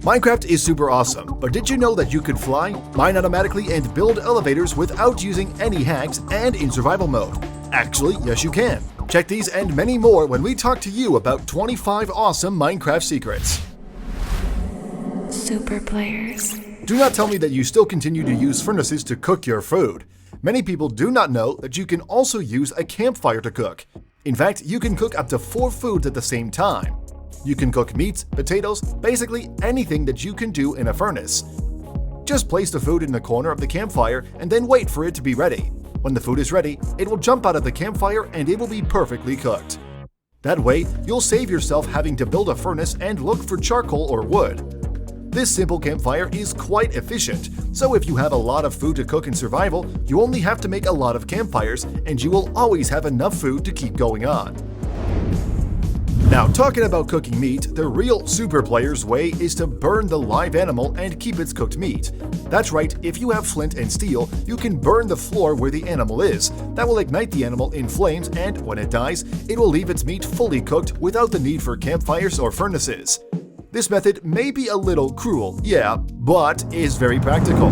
Minecraft is super awesome, but did you know that you could fly, mine automatically, and build elevators without using any hacks and in survival mode? Actually, yes you can. Check these and many more when we talk to you about 25 awesome Minecraft secrets. Super players. Do not tell me that you still continue to use furnaces to cook your food. Many people do not know that you can also use a campfire to cook. In fact, you can cook up to 4 foods at the same time. You can cook meats, potatoes, basically anything that you can do in a furnace. Just place the food in the corner of the campfire and then wait for it to be ready. When the food is ready, it will jump out of the campfire and it will be perfectly cooked. That way, you'll save yourself having to build a furnace and look for charcoal or wood. This simple campfire is quite efficient, so if you have a lot of food to cook in survival, you only have to make a lot of campfires and you will always have enough food to keep going on. Now, talking about cooking meat, the real super player's way is to burn the live animal and keep its cooked meat. That's right, if you have flint and steel, you can burn the floor where the animal is. That will ignite the animal in flames and, when it dies, it will leave its meat fully cooked without the need for campfires or furnaces. This method may be a little cruel, yeah, but is very practical.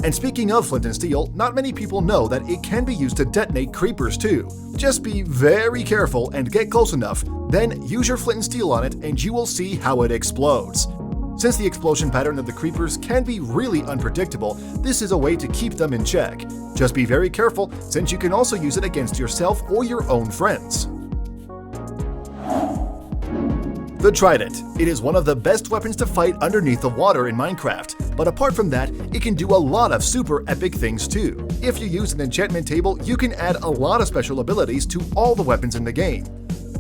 And speaking of flint and steel, not many people know that it can be used to detonate creepers too. Just be very careful and get close enough, then use your flint and steel on it and you will see how it explodes. Since the explosion pattern of the creepers can be really unpredictable, this is a way to keep them in check. Just be very careful since you can also use it against yourself or your own friends. The Trident. It is one of the best weapons to fight underneath the water in Minecraft, but apart from that, it can do a lot of super epic things too. If you use an enchantment table, you can add a lot of special abilities to all the weapons in the game.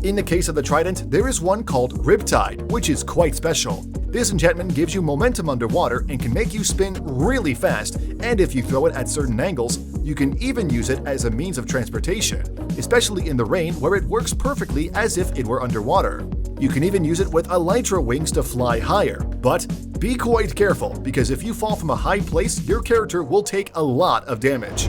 In the case of the Trident, there is one called Riptide, which is quite special. This enchantment gives you momentum underwater and can make you spin really fast, and if you throw it at certain angles, you can even use it as a means of transportation, especially in the rain where it works perfectly as if it were underwater. You can even use it with elytra wings to fly higher, but be quite careful because if you fall from a high place, your character will take a lot of damage.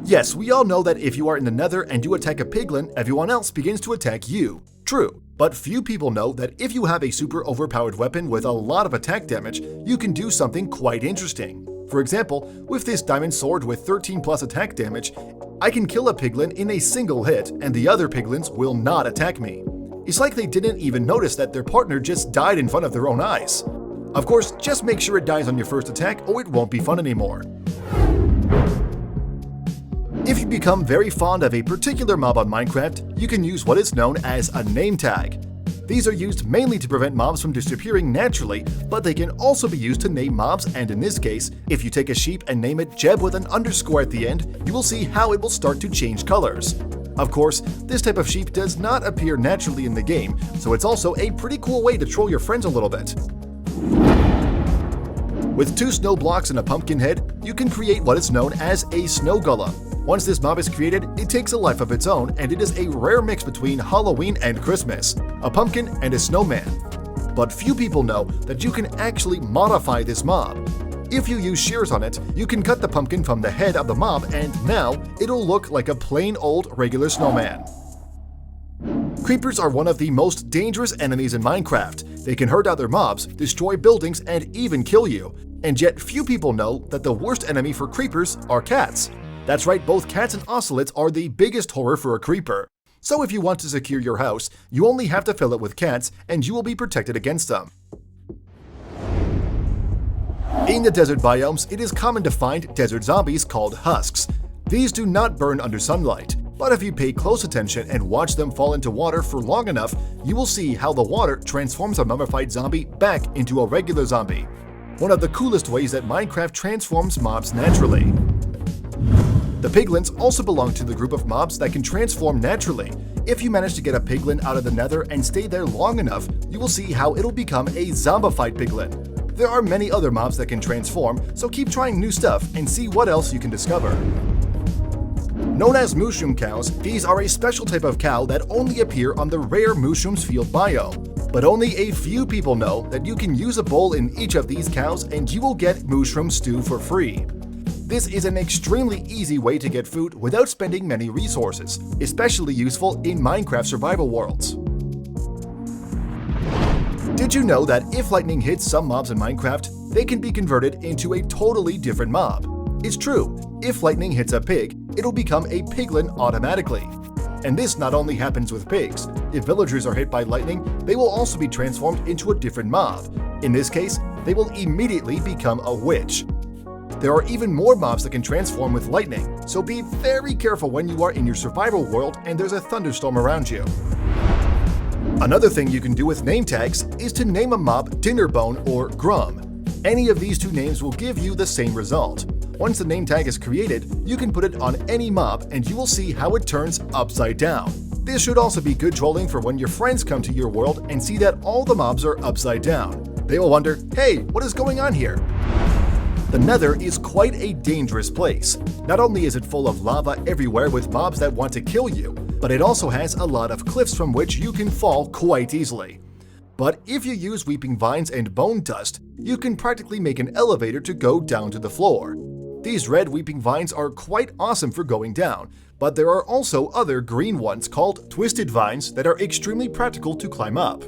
Yes, we all know that if you are in the Nether and you attack a piglin, everyone else begins to attack you. True, but few people know that if you have a super overpowered weapon with a lot of attack damage, you can do something quite interesting. For example, with this diamond sword with 13 plus attack damage, I can kill a piglin in a single hit and the other piglins will not attack me. It's like they didn't even notice that their partner just died in front of their own eyes. Of course, just make sure it dies on your first attack or it won't be fun anymore. If you become very fond of a particular mob on Minecraft, you can use what is known as a name tag. These are used mainly to prevent mobs from disappearing naturally, but they can also be used to name mobs, and in this case, if you take a sheep and name it Jeb with an underscore at the end, you will see how it will start to change colors. Of course, this type of sheep does not appear naturally in the game, so it's also a pretty cool way to troll your friends a little bit. With 2 snow blocks and a pumpkin head, you can create what is known as a snow golem. Once this mob is created, it takes a life of its own and it is a rare mix between Halloween and Christmas, a pumpkin and a snowman. But few people know that you can actually modify this mob. If you use shears on it, you can cut the pumpkin from the head of the mob and now it'll look like a plain old regular snowman. Creepers are one of the most dangerous enemies in Minecraft. They can hurt other mobs, destroy buildings, and even kill you. And yet few people know that the worst enemy for creepers are cats. That's right, both cats and ocelots are the biggest horror for a creeper. So if you want to secure your house, you only have to fill it with cats and you will be protected against them. In the desert biomes, it is common to find desert zombies called Husks. These do not burn under sunlight, but if you pay close attention and watch them fall into water for long enough, you will see how the water transforms a mummified zombie back into a regular zombie. One of the coolest ways that Minecraft transforms mobs naturally. The Piglins also belong to the group of mobs that can transform naturally. If you manage to get a piglin out of the Nether and stay there long enough, you will see how it'll become a zombified piglin. There are many other mobs that can transform, so keep trying new stuff and see what else you can discover. Known as mushroom cows, these are a special type of cow that only appear on the rare mushrooms field biome. But only a few people know that you can use a bowl in each of these cows and you will get mushroom stew for free. This is an extremely easy way to get food without spending many resources, especially useful in Minecraft survival worlds. Did you know that if lightning hits some mobs in Minecraft, they can be converted into a totally different mob? It's true, if lightning hits a pig, it'll become a piglin automatically. And this not only happens with pigs. If villagers are hit by lightning, they will also be transformed into a different mob. In this case, they will immediately become a witch. There are even more mobs that can transform with lightning, so be very careful when you are in your survival world and there's a thunderstorm around you. Another thing you can do with name tags is to name a mob Dinnerbone or Grum. Any of these two names will give you the same result. Once the name tag is created, you can put it on any mob and you will see how it turns upside down. This should also be good trolling for when your friends come to your world and see that all the mobs are upside down. They will wonder, hey, what is going on here? The Nether is quite a dangerous place. Not only is it full of lava everywhere with mobs that want to kill you, but it also has a lot of cliffs from which you can fall quite easily. But if you use weeping vines and bone dust, you can practically make an elevator to go down to the floor. These red weeping vines are quite awesome for going down, but there are also other green ones called twisted vines that are extremely practical to climb up.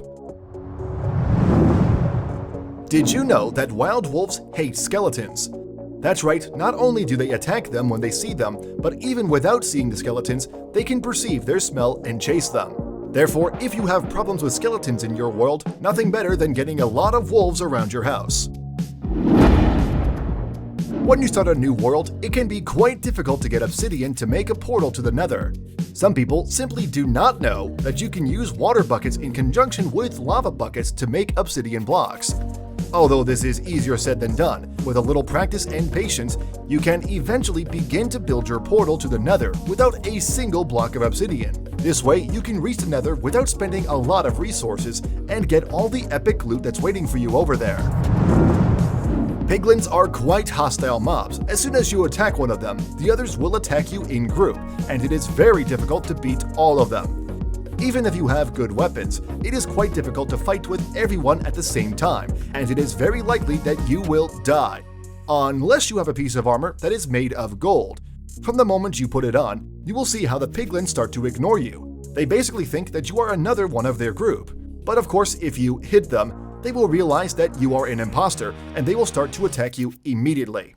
Did you know that wild wolves hate skeletons? That's right, not only do they attack them when they see them, but even without seeing the skeletons, they can perceive their smell and chase them. Therefore, if you have problems with skeletons in your world, nothing better than getting a lot of wolves around your house. When you start a new world, it can be quite difficult to get obsidian to make a portal to the Nether. Some people simply do not know that you can use water buckets in conjunction with lava buckets to make obsidian blocks. Although this is easier said than done, with a little practice and patience, you can eventually begin to build your portal to the Nether without a single block of obsidian. This way, you can reach the Nether without spending a lot of resources and get all the epic loot that's waiting for you over there. Piglins are quite hostile mobs. As soon as you attack one of them, the others will attack you in group, and it is very difficult to beat all of them. Even if you have good weapons, it is quite difficult to fight with everyone at the same time, and it is very likely that you will die. Unless you have a piece of armor that is made of gold. From the moment you put it on, you will see how the piglins start to ignore you. They basically think that you are another one of their group. But of course, if you hit them, they will realize that you are an imposter, and they will start to attack you immediately.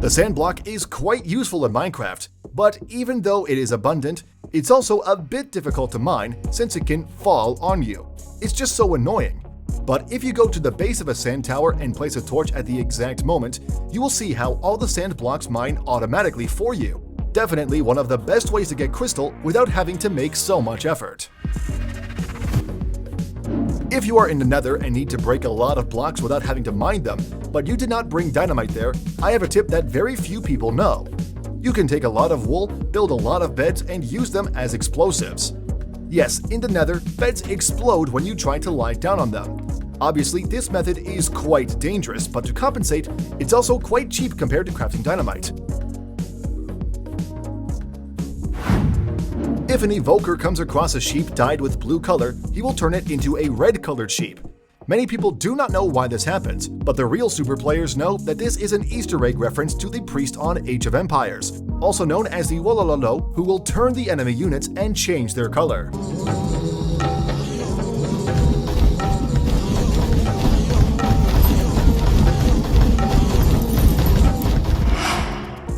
The sand block is quite useful in Minecraft, but even though it is abundant, it's also a bit difficult to mine since it can fall on you. It's just so annoying. But if you go to the base of a sand tower and place a torch at the exact moment, you will see how all the sand blocks mine automatically for you. Definitely one of the best ways to get crystal without having to make so much effort. If you are in the Nether and need to break a lot of blocks without having to mine them, but you did not bring dynamite there, I have a tip that very few people know. You can take a lot of wool, build a lot of beds, and use them as explosives. Yes, in the Nether, beds explode when you try to lie down on them. Obviously, this method is quite dangerous, but to compensate, it's also quite cheap compared to crafting dynamite. If an evoker comes across a sheep dyed with blue color, he will turn it into a red-colored sheep. Many people do not know why this happens, but the real super players know that this is an Easter egg reference to the priest on Age of Empires, also known as the Wolololo, who will turn the enemy units and change their color.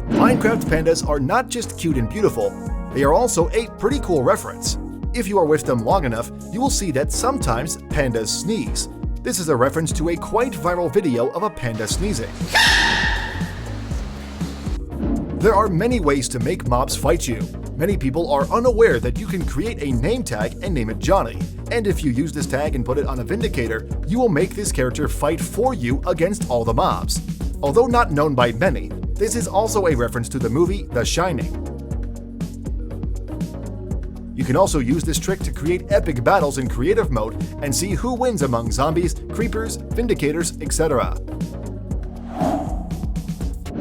Minecraft pandas are not just cute and beautiful, they are also a pretty cool reference. If you are with them long enough, you will see that sometimes pandas sneeze. This is a reference to a quite viral video of a panda sneezing. There are many ways to make mobs fight you. Many people are unaware that you can create a name tag and name it Johnny. And if you use this tag and put it on a Vindicator, you will make this character fight for you against all the mobs. Although not known by many, this is also a reference to the movie The Shining. You can also use this trick to create epic battles in creative mode and see who wins among zombies, creepers, vindicators, etc.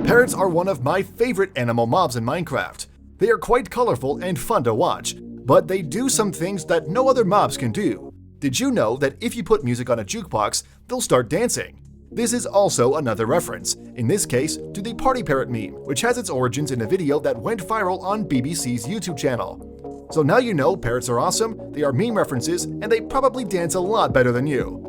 Parrots are one of my favorite animal mobs in Minecraft. They are quite colorful and fun to watch, but they do some things that no other mobs can do. Did you know that if you put music on a jukebox, they'll start dancing? This is also another reference, in this case to the party parrot meme, which has its origins in a video that went viral on BBC's YouTube channel. So now you know parrots are awesome, they are meme references, and they probably dance a lot better than you.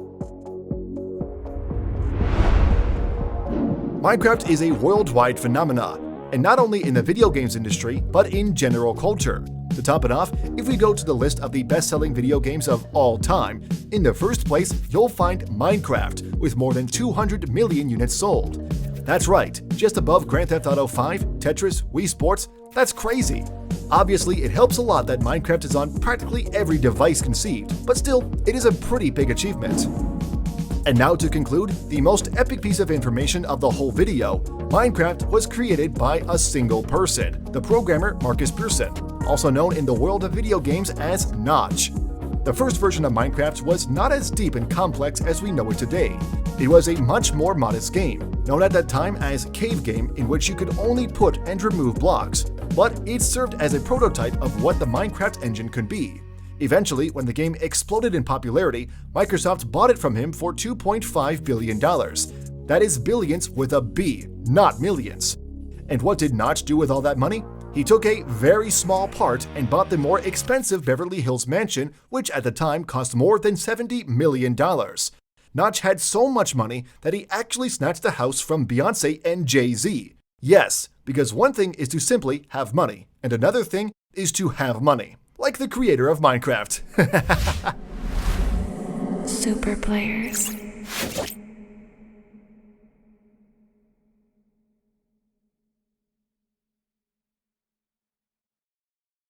Minecraft is a worldwide phenomenon, and not only in the video games industry, but in general culture. To top it off, if we go to the list of the best-selling video games of all time, in the first place, you'll find Minecraft, with more than 200 million units sold. That's right, just above Grand Theft Auto 5, Tetris, Wii Sports. That's crazy. Obviously, it helps a lot that Minecraft is on practically every device conceived, but still, it is a pretty big achievement. And now to conclude, the most epic piece of information of the whole video, Minecraft was created by a single person, the programmer Marcus Pearson, also known in the world of video games as Notch. The first version of Minecraft was not as deep and complex as we know it today. It was a much more modest game, known at that time as Cave Game, in which you could only put and remove blocks, but it served as a prototype of what the Minecraft engine could be. Eventually, when the game exploded in popularity, Microsoft bought it from him for $2.5 billion. That is billions with a B, not millions. And what did Notch do with all that money? He took a very small part and bought the more expensive Beverly Hills mansion, which at the time cost more than $70 million. Notch had so much money that he actually snatched the house from Beyoncé and Jay-Z. Yes, because one thing is to simply have money, and another thing is to have money. Like the creator of Minecraft. Super players.